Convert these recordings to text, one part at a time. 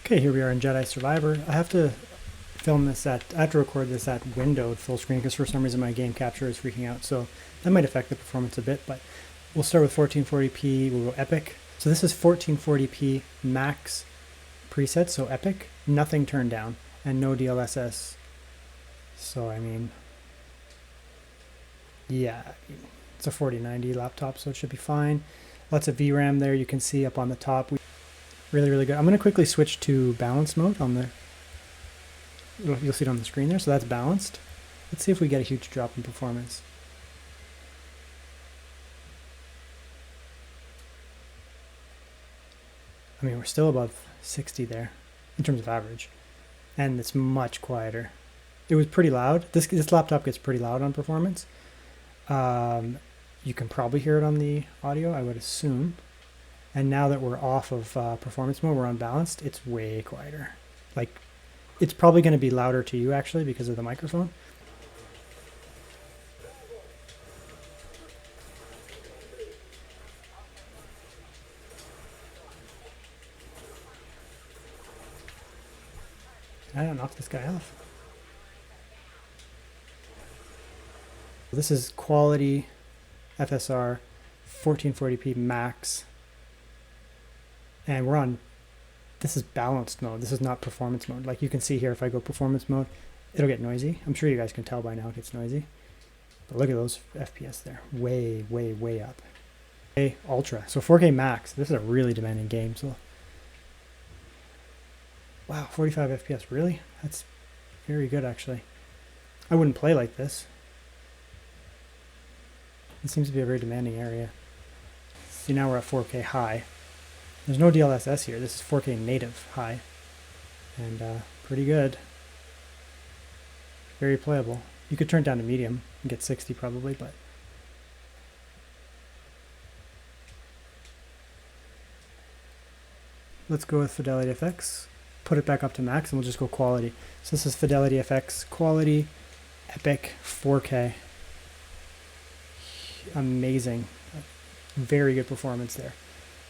Okay, here we are in Jedi Survivor. I have to record this at windowed full screen because for some reason my game capture is freaking out. So that might affect the performance a bit, but we'll start with 1440p, we'll go epic. So this is 1440p max preset, so epic, nothing turned down and no DLSS. So I mean, yeah, it's a 4090 laptop, so it should be fine. Lots of VRAM there, you can see up on the top. Really, really good. I'm going to quickly switch to balance mode on the, you'll see it on the screen there, so that's balanced. Let's see if we get a huge drop in performance. I mean, we're still above 60 there in terms of average, and it's much quieter. It was pretty loud. This laptop gets pretty loud on performance. You can probably hear it on the audio, I would assume. And now that we're off of performance mode, we're on balanced, it's way quieter. Like, it's probably going to be louder to you actually because of the microphone. I don't knock this guy off. This is quality FSR 1440p max. And we're on, this is balanced mode. This is not performance mode. Like you can see here, if I go performance mode, it'll get noisy. I'm sure you guys can tell by now it gets noisy. But look at those FPS there. Way, way, way up. 4K Ultra. So 4K max. This is a really demanding game. So, wow, 45 FPS. Really? That's very good, actually. I wouldn't play like this. It seems to be a very demanding area. See, now we're at 4K high. There's no DLSS here. This is 4K native high. And pretty good. Very playable. You could turn it down to medium and get 60 probably, but let's go with Fidelity FX. Put it back up to max and we'll just go quality. So this is Fidelity FX quality, epic 4K. Amazing. Very good performance there.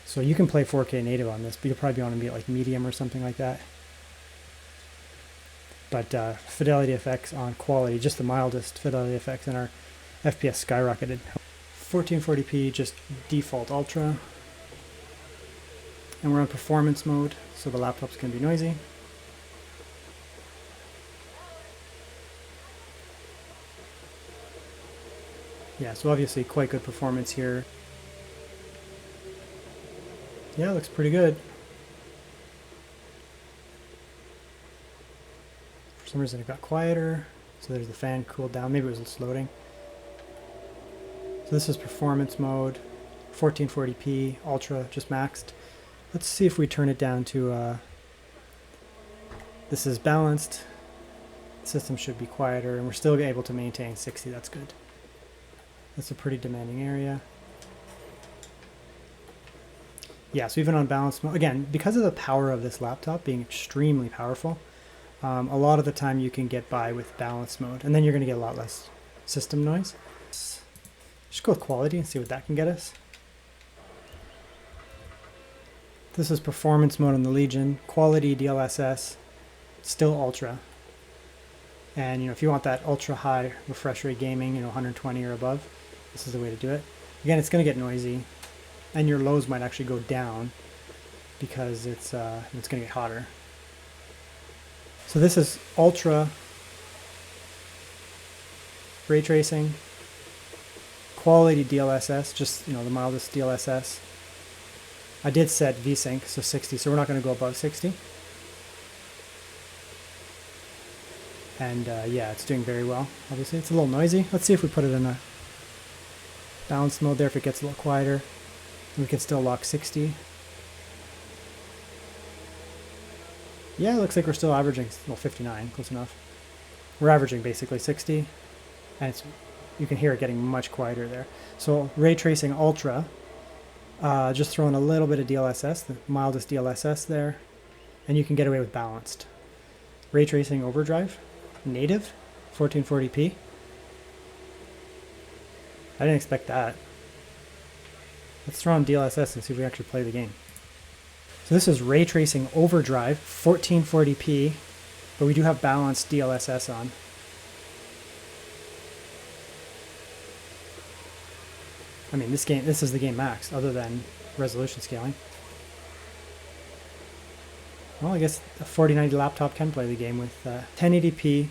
So you can play 4K native on this, but you'll probably want to be at like medium or something like that. But Fidelity FX on quality, just the mildest Fidelity FX, and our FPS skyrocketed. 1440p, just default ultra. And we're on performance mode, so the laptop's going to be noisy. Yeah, so obviously quite good performance here. Yeah, it looks pretty good. For some reason it got quieter. So there's the fan cooled down. Maybe it was just loading. So this is performance mode. 1440p, ultra, just maxed. Let's see if we turn it down to, this is balanced. The system should be quieter and we're still able to maintain 60, that's good. That's a pretty demanding area. Yeah, so even on balance mode, again, because of the power of this laptop being extremely powerful, a lot of the time you can get by with balance mode, and then you're going to get a lot less system noise. Just go with quality and see what that can get us. This is performance mode on the Legion, quality DLSS, still ultra. And if you want that ultra high refresh rate gaming, 120 or above, this is the way to do it. Again, it's going to get noisy. And your lows might actually go down because it's going to get hotter. So this is ultra ray tracing, quality DLSS, just the mildest DLSS. I did set Vsync, so 60, so we're not going to go above 60. And yeah, it's doing very well. Obviously, it's a little noisy. Let's see if we put it in a balanced mode there. If it gets a little quieter. We can still lock 60. Yeah, it looks like we're still averaging, well, 59, close enough. We're averaging basically 60, and you can hear it getting much quieter there. So ray tracing ultra, just throwing a little bit of DLSS, the mildest DLSS there, and you can get away with balanced. Ray tracing overdrive, native, 1440p. I didn't expect that. Let's throw on DLSS and see if we actually play the game. So So this is ray tracing overdrive, 1440p, but we do have balanced DLSS on. I mean, this is the game max, other than resolution scaling. Well, I guess a 4090 laptop can play the game with 1080p,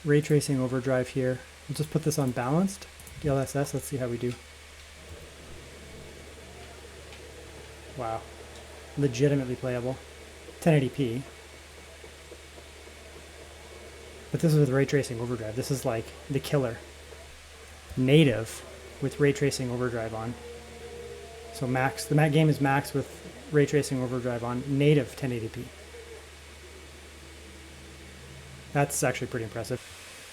ray tracing overdrive here. We'll just put this on balanced DLSS. Let's see how we do. Wow, legitimately playable. 1080p. But this is with ray tracing overdrive. This is like the killer. Native with ray tracing overdrive on. So max, the game is max with ray tracing overdrive on, native 1080p. That's actually pretty impressive.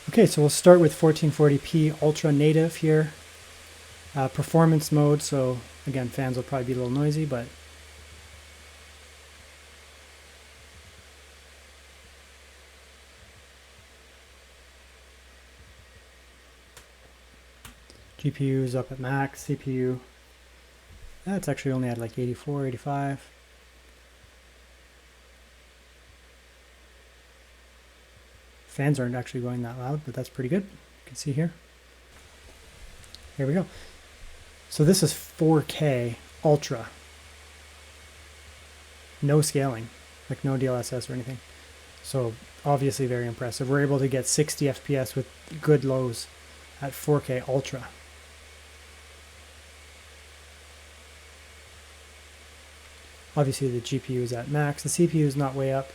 Okay, so we'll start with 1440p ultra native here. Performance mode, so again, fans will probably be a little noisy, but GPU is up at max, CPU, that's actually only at like 84, 85. Fans aren't actually going that loud, but that's pretty good. You can see here. Here we go. So this is 4K Ultra. No scaling, like no DLSS or anything. So obviously very impressive. We're able to get 60 FPS with good lows at 4K Ultra. Obviously the GPU is at max. The CPU is not way up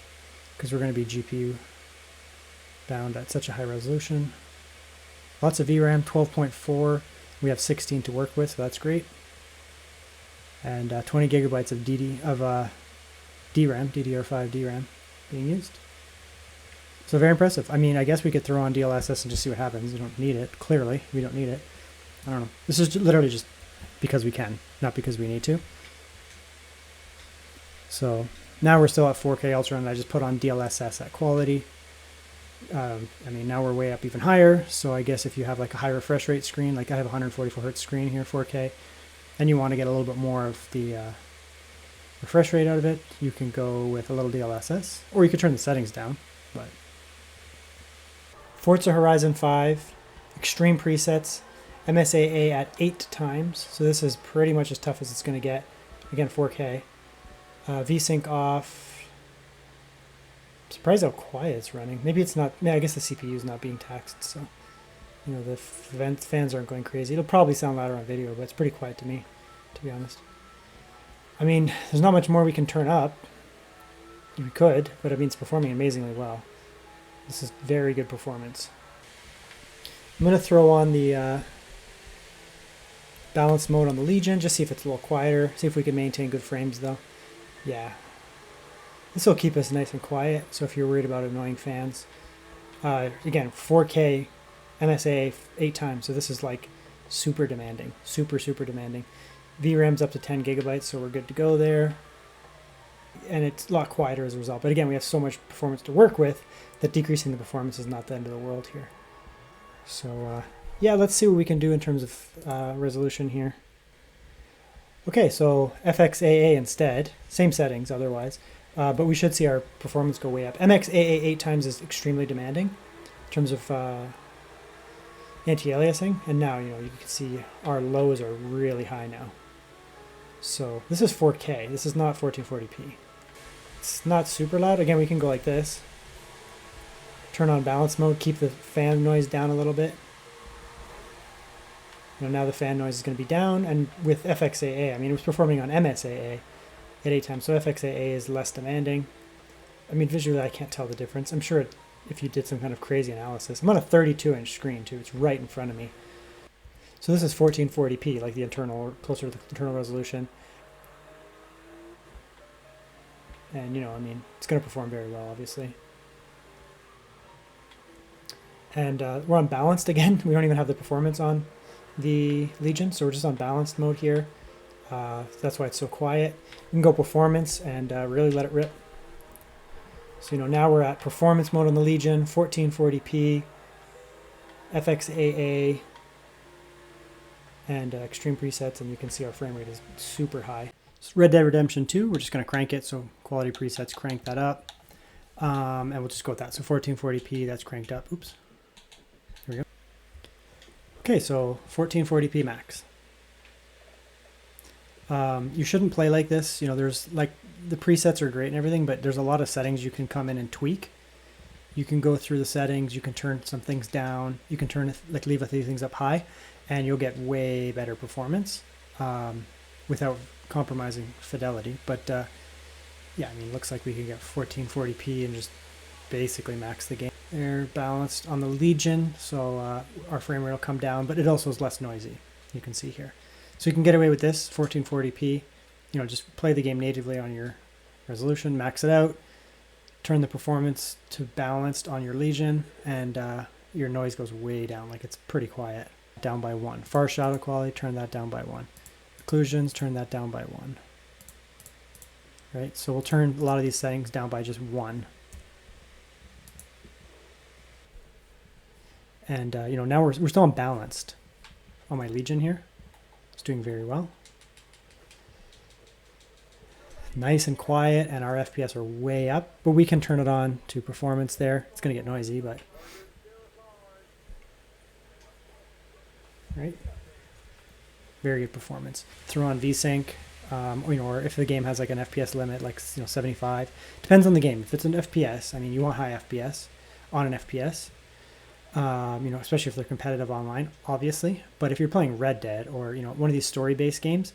because we're going to be GPU bound at such a high resolution. Lots of VRAM, 12.4. We have 16 to work with, so that's great. And 20 gigabytes of DRAM, DDR5 DRAM being used. So very impressive. I mean, I guess we could throw on DLSS and just see what happens. We don't need it, clearly. We don't need it. I don't know. This is literally just because we can, not because we need to. So now we're still at 4K Ultra, and I just put on DLSS at quality. I mean, now we're way up even higher, so I guess if you have like a high refresh rate screen, like I have a 144 hertz screen here, 4K, and you want to get a little bit more of the refresh rate out of it, you can go with a little DLSS, or you could turn the settings down. But Forza Horizon 5, extreme presets, MSAA at 8 times, so this is pretty much as tough as it's going to get. Again, 4K. Vsync off. I'm surprised how quiet it's running. Maybe it's not. I guess the CPU is not being taxed, so you know the fans aren't going crazy. It'll probably sound louder on video, but it's pretty quiet to me, to be honest. I mean, there's not much more we can turn up. We could, but I mean, it's performing amazingly well. This is very good performance. I'm going to throw on the balance mode on the Legion, just see if it's a little quieter, see if we can maintain good frames though. Yeah. This will keep us nice and quiet, so if you're worried about annoying fans. Again, 4K MSAA 8 times, so this is like super demanding, super demanding. VRAM's up to 10 gigabytes, so we're good to go there. And it's a lot quieter as a result. But again, we have so much performance to work with that decreasing the performance is not the end of the world here. So yeah, let's see what we can do in terms of resolution here. Okay, so FXAA instead, same settings otherwise, but we should see our performance go way up. MSAA 8 times is extremely demanding in terms of anti-aliasing, and now you can see our lows are really high now. So this is 4K, this is not 1440p. It's not super loud. Again, we can go like this. Turn on balance mode, keep the fan noise down a little bit. Now the fan noise is going to be down, and with FXAA, I mean, it was performing on MSAA at 8 times, so FXAA is less demanding. I mean, visually, I can't tell the difference. I'm sure if you did some kind of crazy analysis. I'm on a 32-inch screen, too. It's right in front of me. So this is 1440p, like the internal, or closer to the internal resolution. And, I mean, it's going to perform very well, obviously. And we're on balanced again. We don't even have the performance on the Legion, so we're just on balanced mode here. That's why it's so quiet. We can go performance and really let it rip. So now we're at performance mode on the Legion, 1440p, FXAA and extreme presets, and you can see our frame rate is super high. So Red Dead Redemption 2, we're just going to crank it, so quality presets, crank that up, and we'll just go with that. So 1440p, that's cranked up. Oops. There we go. Okay, so 1440p max. You shouldn't play like this. You know, there's like the presets are great and everything, but there's a lot of settings you can come in and tweak. You can go through the settings, you can turn some things down, you can turn like leave a few things up high, and you'll get way better performance without compromising fidelity. But yeah, I mean, looks like we can get 1440p and just basically max the game. They're balanced on the Legion, so our frame rate will come down, but it also is less noisy. You can see here. So you can get away with this 1440p. You know, just play the game natively on your resolution, max it out, turn the performance to balanced on your Legion, and your noise goes way down. Like, it's pretty quiet. Down by 1. Far shadow quality, turn that down by 1. Occlusions, turn that down by 1. Right? So we'll turn a lot of these settings down by just 1. And you know, now we're still unbalanced on my Legion here. It's doing very well. Nice and quiet, and our FPS are way up, but we can turn it on to performance there. It's going to get noisy, but right, very good performance. Throw on Vsync, or, you know, or if the game has like an FPS limit, like, you know, 75, depends on the game. If it's an FPS, I mean, you want high FPS on an FPS. You know, especially if they're competitive online, obviously. But if you're playing Red Dead or, you know, one of these story-based games,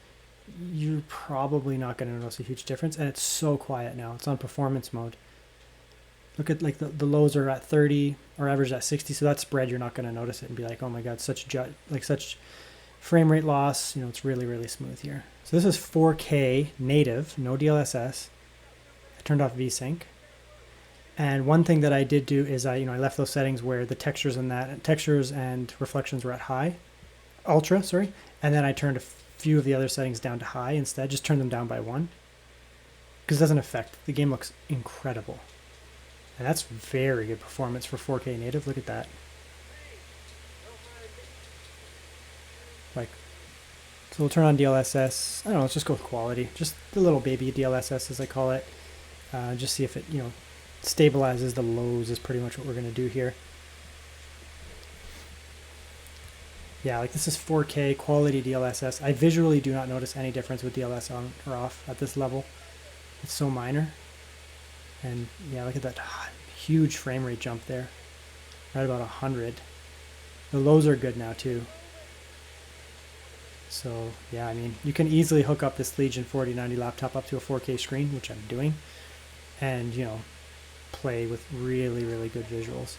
you're probably not going to notice a huge difference. And it's so quiet now. It's on performance mode. Look at, like, the lows are at 30 or average at 60. So that spread, you're not going to notice it and be like, oh my God, such frame rate loss. You know, it's really, really smooth here. So this is 4K native, no DLSS. I turned off Vsync. And one thing that I did do is I left those settings where the textures and reflections were at ultra, and then I turned a few of the other settings down to high instead. Just turned them down by 1 because it doesn't affect. The game looks incredible, and that's very good performance for 4K native. Look at that. Like, so we'll turn on DLSS. I don't know. Let's just go with quality. Just the little baby DLSS, as I call it. Just see if it, you know, stabilizes the lows is pretty much what we're going to do here. Yeah, like, this is 4K quality DLSS. I visually do not notice any difference with DLSS on or off at this level. It's so minor. And yeah, look at that huge frame rate jump there. Right about 100. The lows are good now too. So yeah, I mean, you can easily hook up this Legion 4090 laptop up to a 4K screen, which I'm doing, and, you know, play with really, really good visuals.